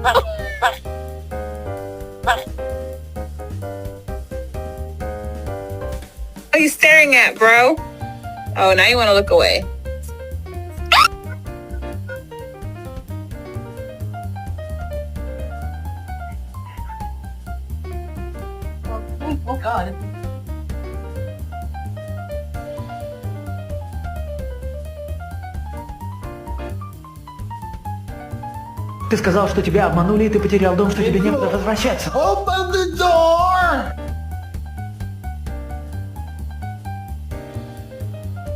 What are you staring at, bro? Oh, now you want to look away. Oh God. Ты сказал, что тебя обманули, и ты потерял дом, что тебе некуда возвращаться. Open the door!